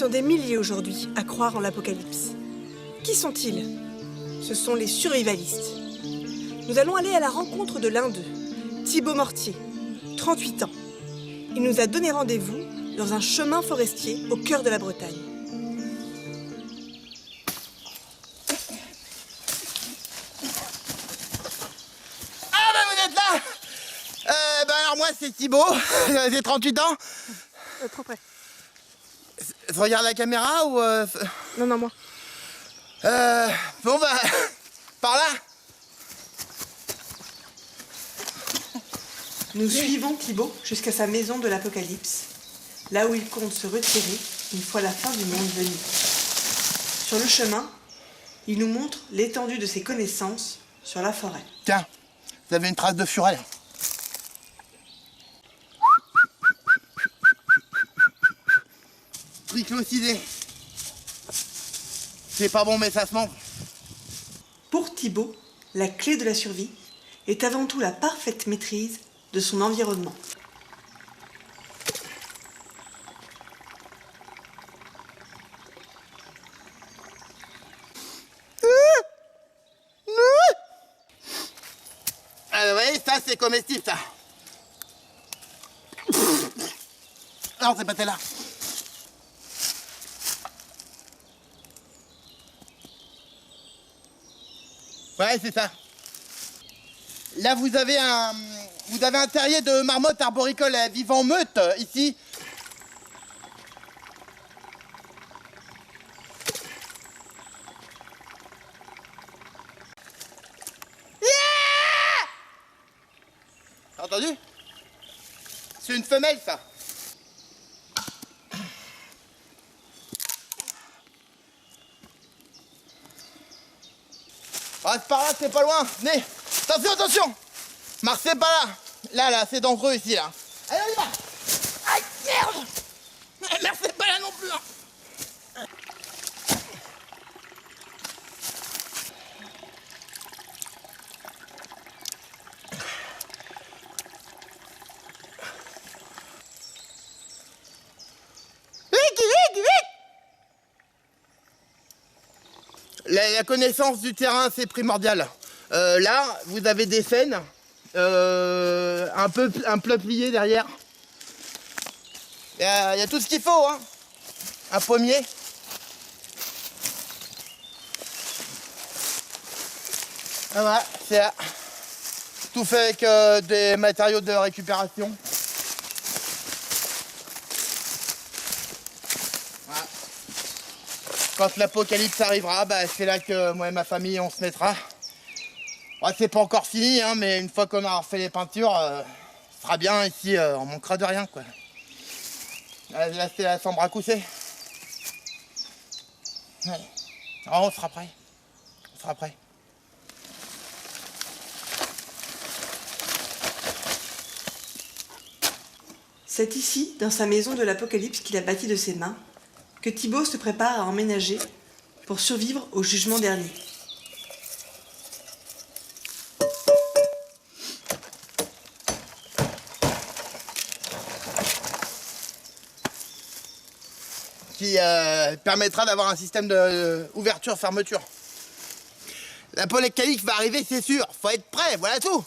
sont des milliers aujourd'hui à croire en l'apocalypse. Qui sont-ils? Ce sont les survivalistes. Nous allons aller à la rencontre de l'un d'eux, Thibaut Mortier, 38 ans. Il nous a donné rendez-vous dans un chemin forestier au cœur de la Bretagne. Ah ben vous êtes là. Alors moi c'est Thibaut, j'ai 38 ans. Trop près. Je regarde la caméra ou Non, moi. Bon bah, par là. Nous suivons Thibaut jusqu'à sa maison de l'apocalypse, là où il compte se retirer une fois la fin du monde venue. Sur le chemin, il nous montre l'étendue de ses connaissances sur la forêt. Tiens, vous avez une trace de furet là. Triclocidé. C'est pas bon mais ça se mange. Pour Thibaut, la clé de la survie est avant tout la parfaite maîtrise de son environnement. Vous voyez, ça c'est comestible ça. Non, c'est pas celle-là. Ouais, c'est ça. Là, vous avez un terrier de marmotte arboricole vivant meute, ici. T'as entendu? C'est une femelle, ça. Ah, c'est par là, c'est pas loin. Venez. Attention, attention. Marchez pas là. Là, c'est dangereux ici, là. Allez, on y va. Aïe, merde. Marchez pas là non plus. Hein. La connaissance du terrain, c'est primordial. Là, vous avez des faines, un peuplier derrière. Il y a tout ce qu'il faut, hein. Un pommier. Ah voilà, c'est là. Tout fait avec des matériaux de récupération. Voilà. Quand l'apocalypse arrivera, bah, c'est là que moi et ma famille on se mettra. Ouais, c'est pas encore fini, hein, mais une fois qu'on aura refait les peintures, ce sera bien ici, on manquera de rien, quoi. Là c'est la chambre à coucher. Ouais. Oh, on sera prêt. On sera prêt. C'est ici, dans sa maison de l'apocalypse qu'il a bâtie de ses mains, que Thibaut se prépare à emménager pour survivre au jugement dernier. Qui permettra d'avoir un système d'ouverture-fermeture. L'apocalypse va arriver, c'est sûr. Faut être prêt, voilà tout.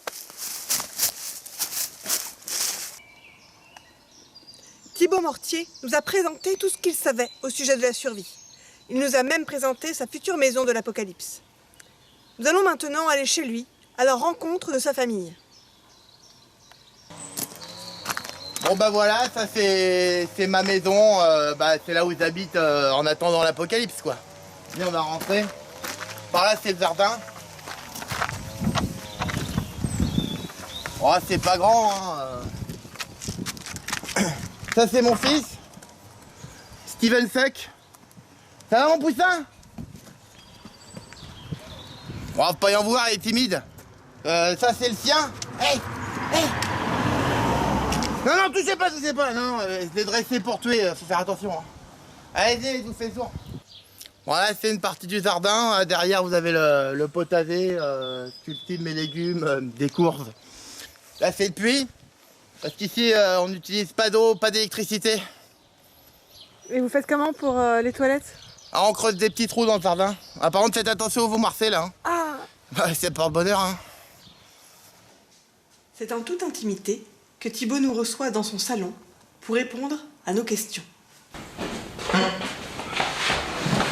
Thibaut Mortier nous a présenté tout ce qu'il savait au sujet de la survie. Il nous a même présenté sa future maison de l'apocalypse. Nous allons maintenant aller chez lui, à la rencontre de sa famille. Bon bah voilà, ça c'est ma maison, c'est là où j'habite en attendant l'apocalypse, quoi. Venez, on va rentrer. Par là c'est le jardin. Oh, c'est pas grand, hein. Ça c'est mon fils, Steven Suck. Ça va mon poussin? Bon, faut pas y en vouloir, il est timide. Ça c'est le sien. Hey, hey. Non, touchez pas, non, je l'ai dressé pour tuer, faut faire attention. Hein. Allez-y, je vous fais le tour. Voilà, c'est une partie du jardin. Derrière, vous avez le potager, je cultive mes légumes, des courges. Là, c'est le puits, parce qu'ici, on n'utilise pas d'eau, pas d'électricité. Et vous faites comment pour les toilettes? Ah, on creuse des petits trous dans le jardin. Ah, par contre, faites attention aux marcés là. Hein. Ah! Bah, c'est pour le bonheur. Hein. C'est en toute intimité que Thibaut nous reçoit dans son salon pour répondre à nos questions.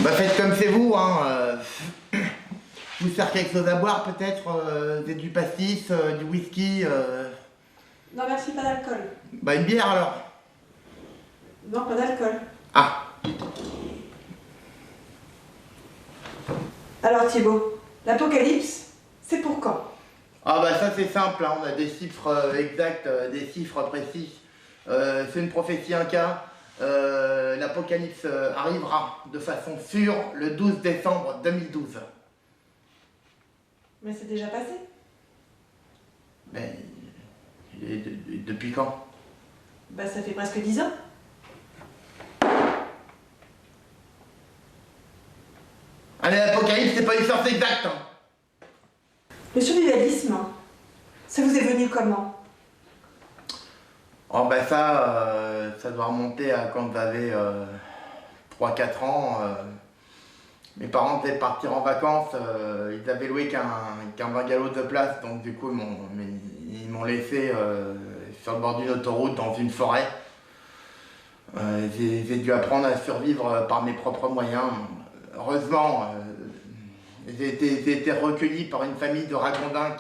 Bah, faites comme c'est vous. Hein. Vous sert quelque chose à boire peut-être du pastis, du whisky Non merci, pas d'alcool. Bah, une bière alors. Non, pas d'alcool. Ah. Alors Thibaut, l'apocalypse, c'est pour quand? Ah bah ça c'est simple, hein. On a des chiffres exacts, des chiffres précis. C'est une prophétie inca. L'apocalypse arrivera de façon sûre le 12 décembre 2012. Mais c'est déjà passé. Mais depuis quand? Bah ça fait presque 10 ans. Allez, l'apocalypse c'est pas une science exacte. Hein. Le survivalisme, ça vous est venu comment? Oh bah ça doit remonter à quand j'avais 3-4 ans. Mes parents devaient partir en vacances, ils avaient loué qu'un bungalow de place, donc du coup ils m'ont laissé sur le bord d'une autoroute dans une forêt. J'ai dû apprendre à survivre par mes propres moyens. Heureusement, j'ai été recueilli par une famille de ragondins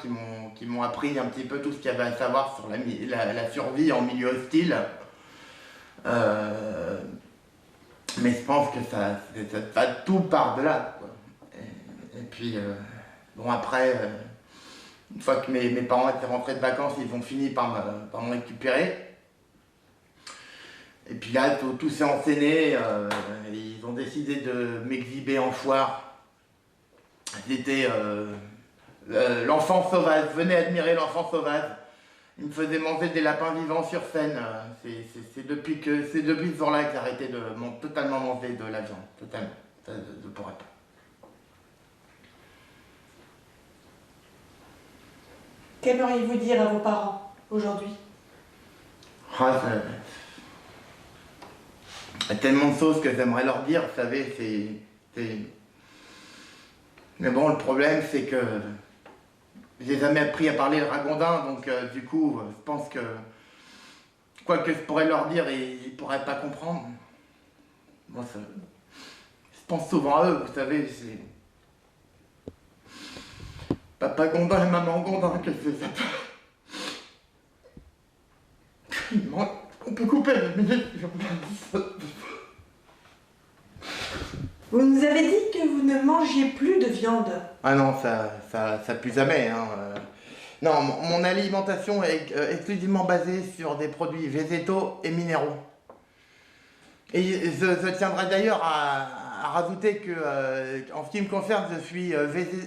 qui m'ont appris un petit peu tout ce qu'il y avait à savoir sur la survie en milieu hostile. Mais je pense que ça tout part de là. Quoi. Et puis, bon après, une fois que mes parents étaient rentrés de vacances, ils ont fini par me récupérer. Et puis là, tout s'est enchaîné, ils ont décidé de m'exhiber en foire. J'étais l'enfant sauvage, venez admirer l'enfant sauvage. Ils me faisaient manger des lapins vivants sur scène. C'est depuis ce jour-là que j'ai arrêté de totalement manger de la viande. Totalement. Ça, je ne pourrais pas. Qu'aimeriez-vous dire à vos parents aujourd'hui? Ah, il y a tellement de choses que j'aimerais leur dire, vous savez, Mais bon, le problème, c'est que j'ai jamais appris à parler le ragondin, donc du coup, je pense que quoi que je pourrais leur dire, ils pourraient pas comprendre. Moi, je pense souvent à eux, vous savez, c'est Papa Gondin et Maman Gondin que je les appelle. On peut couper la minute. Vous nous avez dit que vous ne mangiez plus de viande. Ah non, ça plus jamais. Hein. Non, mon alimentation est exclusivement basée sur des produits végétaux et minéraux. Et je tiendrai d'ailleurs à rajouter que, en ce qui me concerne, je suis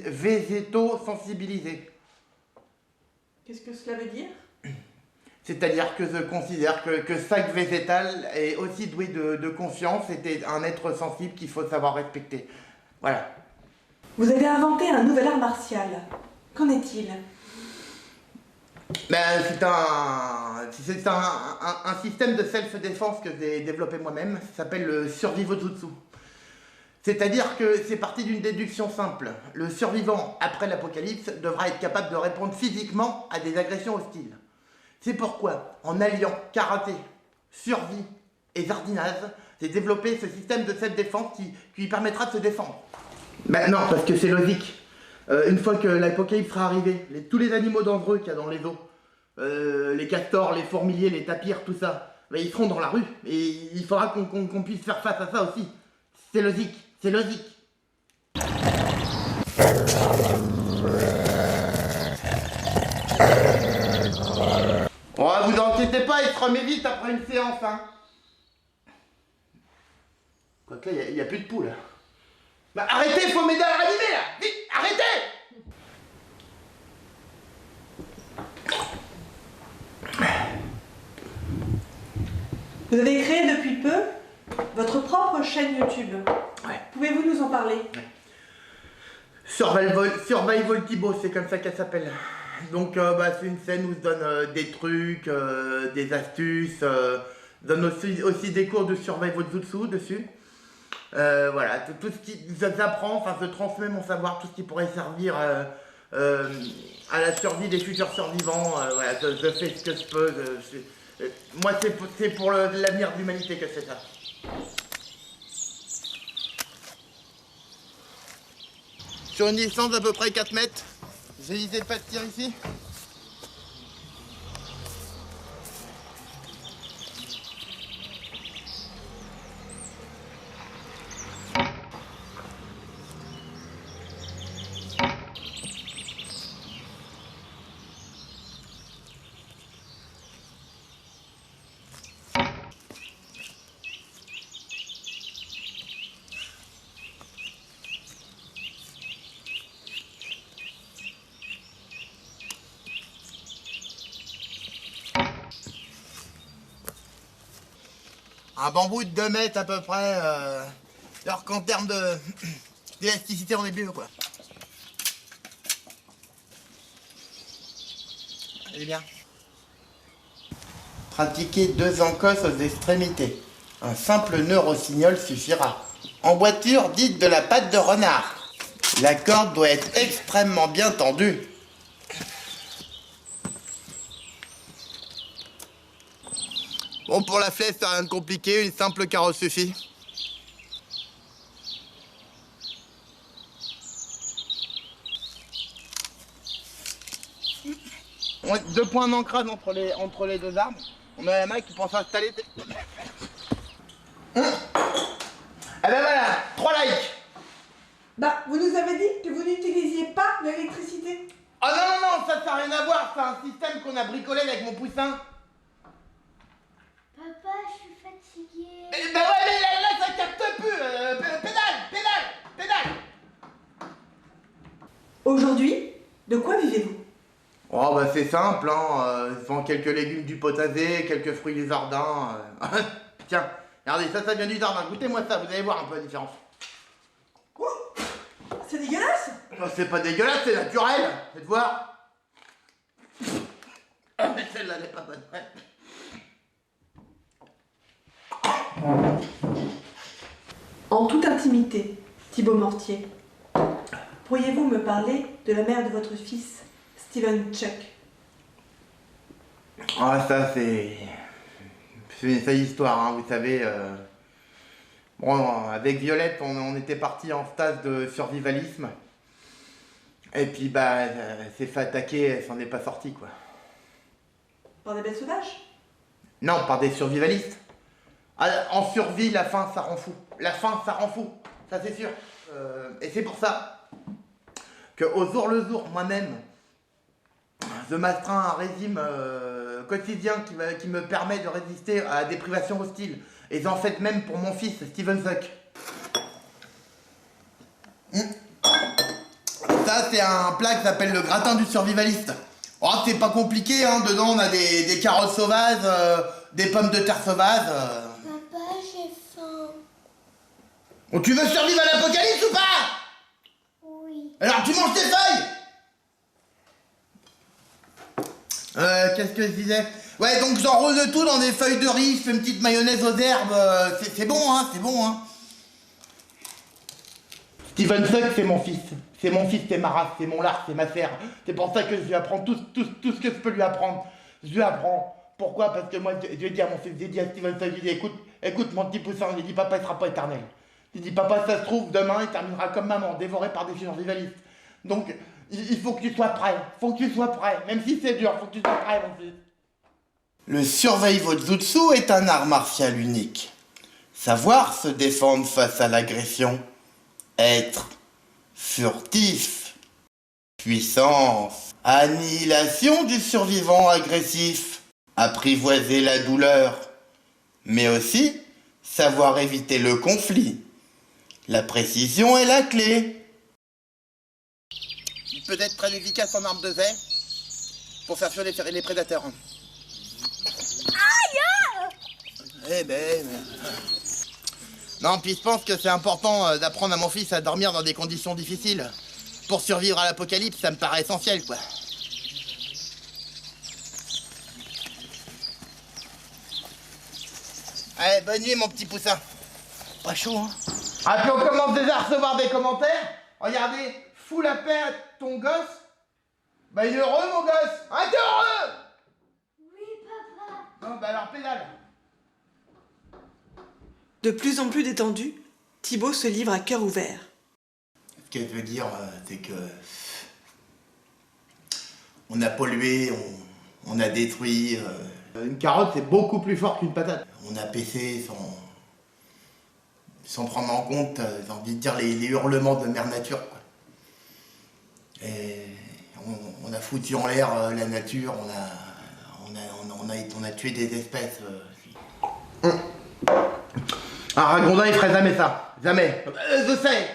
végéto-sensibilisé. Qu'est-ce que cela veut dire? C'est-à-dire que je considère que chaque végétal est aussi doué de conscience et un être sensible qu'il faut savoir respecter. Voilà. Vous avez inventé un nouvel art martial. Qu'en est-il? Ben, c'est un système de self-défense que j'ai développé moi-même. Ça s'appelle le survivojutsu. C'est-à-dire que c'est parti d'une déduction simple. Le survivant après l'apocalypse devra être capable de répondre physiquement à des agressions hostiles. C'est pourquoi, en alliant karaté, survie et jardinage, j'ai développé ce système de self-défense qui lui permettra de se défendre. Ben non, parce que c'est logique. Une fois que l'apocalypse sera arrivé, tous les animaux dangereux qu'il y a dans les eaux, les castors, les fourmiliers, les tapirs, tout ça, ben ils seront dans la rue. Et il faudra qu'on puisse faire face à ça aussi. C'est logique, c'est logique. Oh, vous inquiétez pas, il se remet vite après une séance, hein. Quoique là, il n'y a plus de poules. Bah arrêtez, faut m'aider à ranimer là. Vite, arrêtez. Vous avez créé depuis peu votre propre chaîne YouTube. Ouais. Pouvez-vous nous en parler? Survival Thibaut, c'est comme ça qu'elle s'appelle. Donc c'est une scène où je donne des trucs, des astuces, Je donne aussi des cours de survival jutsu dessus. Voilà, tout ce qui j'apprends, enfin je transmets mon savoir, tout ce qui pourrait servir à la survie des futurs survivants. Voilà, je fais ce que je peux. Moi, c'est pour l'avenir de l'humanité que je fais ça. Sur une distance d'à peu près 4 mètres, j'hésitais pas de tirer ici. Un bambou de 2 mètres à peu près, alors qu'en termes d'élasticité on est mieux quoi. Elle est bien. Pratiquez 2 encosses aux extrémités. Un simple nœud rossignol suffira. Emboîture dite de la patte de renard. La corde doit être extrêmement bien tendue. Bon, pour la flèche, c'est rien de compliqué, une simple carotte suffit. On a 2 points d'ancrage entre les 2 arbres. On a la main qui pense installer. Eh ben voilà, 3 likes. Bah, vous nous avez dit que vous n'utilisiez pas l'électricité. Oh non, ça n'a rien à voir, c'est un système qu'on a bricolé avec mon poussin. Papa, je suis fatiguée. Bah ouais, mais là ça capte plus. Pédale. Aujourd'hui, de quoi vivez-vous? Oh bah c'est simple, hein. Je vends quelques légumes du potager, quelques fruits du jardin. Tiens, regardez, ça vient du jardin. Goûtez-moi ça, vous allez voir un peu la différence. Oh, c'est dégueulasse. Oh, c'est pas dégueulasse, c'est naturel. Faites voir. Ah mais celle-là n'est pas bonne. Ouais. En toute intimité, Thibaut Mortier, pourriez-vous me parler de la mère de votre fils, Steven Chuck? Ah ça c'est une sale histoire, hein, vous savez. Bon, avec Violette, on était parti en stage de survivalisme. Et puis bah, elle s'est fait attaquer, elle s'en est pas sortie quoi. Par des bêtes sauvages? Non, par des survivalistes. Ah, en survie, la faim, ça rend fou. La faim, ça rend fou. Ça, c'est sûr. Et c'est pour ça que au jour le jour, moi-même, je m'astreins à un régime quotidien qui me permet de résister à des privations hostiles. Et j'en fais même pour mon fils, Steven Zuck. Ça, c'est un plat qui s'appelle le gratin du survivaliste. Oh, c'est pas compliqué, hein. Dedans, on a des carottes sauvages, des pommes de terre sauvages. Papa, j'ai faim. Oh, tu veux survivre à l'apocalypse ou pas? Oui. Alors, tu manges tes feuilles. Qu'est-ce que je disais? Ouais, donc j'enrose le tout dans des feuilles de riz, je fais une petite mayonnaise aux herbes. C'est bon, hein, c'est bon, hein. Steven Zuck, c'est mon fils. C'est mon fils, c'est ma race, c'est mon lard, c'est ma serre. C'est pour ça que je lui apprends tout ce que je peux lui apprendre. Je lui apprends. Pourquoi? Parce que moi, je lui ai dit à mon fils, j'ai dit à Steven Zuck, j'ai dit, écoute mon petit poussin, j'ai dit, papa, il sera pas éternel. J'ai dit, papa, ça se trouve, demain, il terminera comme maman, dévoré par des survivalistes. Donc, il faut que tu sois prêt. Faut que tu sois prêt. Même si c'est dur, faut que tu sois prêt, mon fils. Le survival jutsu est un art martial unique. Savoir se défendre face à l'agression. Être furtif. Puissance. Annihilation du survivant agressif. Apprivoiser la douleur. Mais aussi, savoir éviter le conflit. La précision est la clé. Il peut être très efficace en arme de jet pour faire fuir les prédateurs. Eh ben... Non, puis je pense que c'est important d'apprendre à mon fils à dormir dans des conditions difficiles. Pour survivre à l'apocalypse, ça me paraît essentiel, quoi. Allez, bonne nuit, mon petit poussin. Pas chaud, hein. Ah, puis on commence déjà à recevoir des commentaires. Regardez, fous la paix à ton gosse. Bah, il est heureux, mon gosse. Ah, t'es heureux? Oui, papa. Bon, bah alors, pédale. De plus en plus détendu, Thibaut se livre à cœur ouvert. Ce qu'elle veut dire, c'est que... on a pollué, on a détruit... Une carotte, c'est beaucoup plus fort qu'une patate. On a baissé sans prendre en compte, j'ai envie de dire, les hurlements de mère nature, quoi. Et on a foutu en l'air la nature, on a tué des espèces. Un ragondin, il ferait jamais ça. Jamais. Je sais.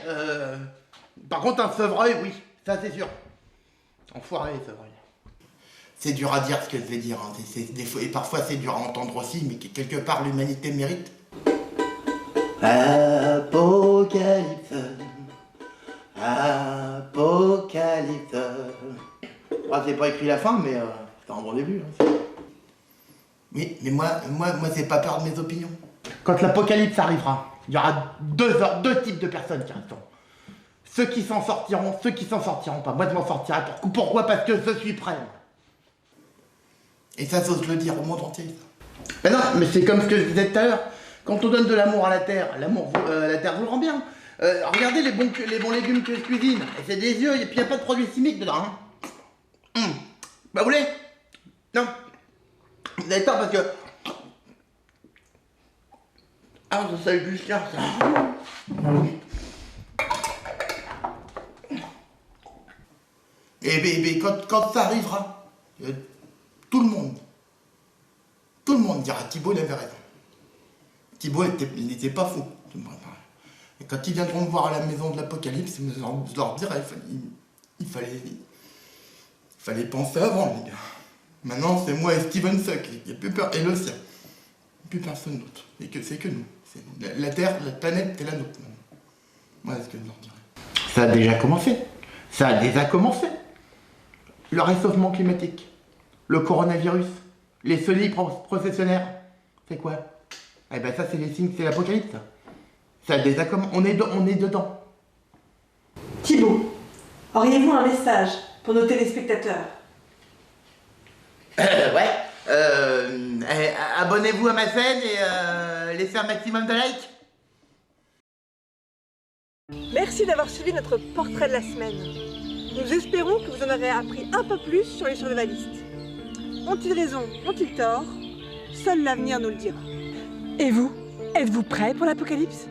Par contre, un sevreuil, oui. Ça, c'est sûr. Enfoiré, sevreuil. C'est dur à dire ce que je vais dire. Hein. Et parfois, c'est dur à entendre aussi, mais quelque part, l'humanité mérite. Apocalypse. Apocalypse. Ah, c'est pas écrit la fin, mais c'est un bon début. Hein. Oui, mais moi, c'est pas peur de mes opinions. Quand l'apocalypse arrivera, il y aura deux types de personnes qui resteront. Ceux qui s'en sortiront, ceux qui s'en sortiront pas. Moi, je m'en sortirai. Pourquoi? Parce que je suis prêt. Et ça, j'ose le dire au monde entier. Ben non, mais c'est comme ce que je disais tout à l'heure. Quand on donne de l'amour à la terre, la terre vous le rend bien. Regardez les bons légumes que je cuisine. Et c'est des yeux, et puis il n'y a pas de produits chimiques dedans. Hein. Bah, vous voulez? Non. Vous avez tort parce que... Ah, ça salue plus là, ça. Et quand ça arrivera, tout le monde dira Thibaut, il avait raison. Thibaut, il n'était pas fou. Et quand ils viendront me voir à la maison de l'Apocalypse, je leur dirai, il fallait penser avant, les gars. Maintenant, c'est moi et Steven Suck, il n'y a plus peur, et le sien. Plus personne d'autre. Et que c'est que nous. La Terre, la planète, c'est la nôtre. Voilà ce que je leur dirais. Ça a déjà commencé. Ça a déjà commencé. Le réchauffement climatique, le coronavirus, les semi-processionnaires, c'est quoi? Eh ben ça, c'est les signes, c'est l'apocalypse. Ça a déjà commencé. On est dedans. Thibaut, auriez-vous un message pour nos téléspectateurs? Ouais. Abonnez-vous à ma chaîne et laissez un maximum de likes. Merci d'avoir suivi notre portrait de la semaine. Nous espérons que vous en aurez appris un peu plus sur les survivalistes. Ont-ils raison? Ont-ils tort? Seul l'avenir nous le dira. Et vous, êtes-vous prêts pour l'apocalypse?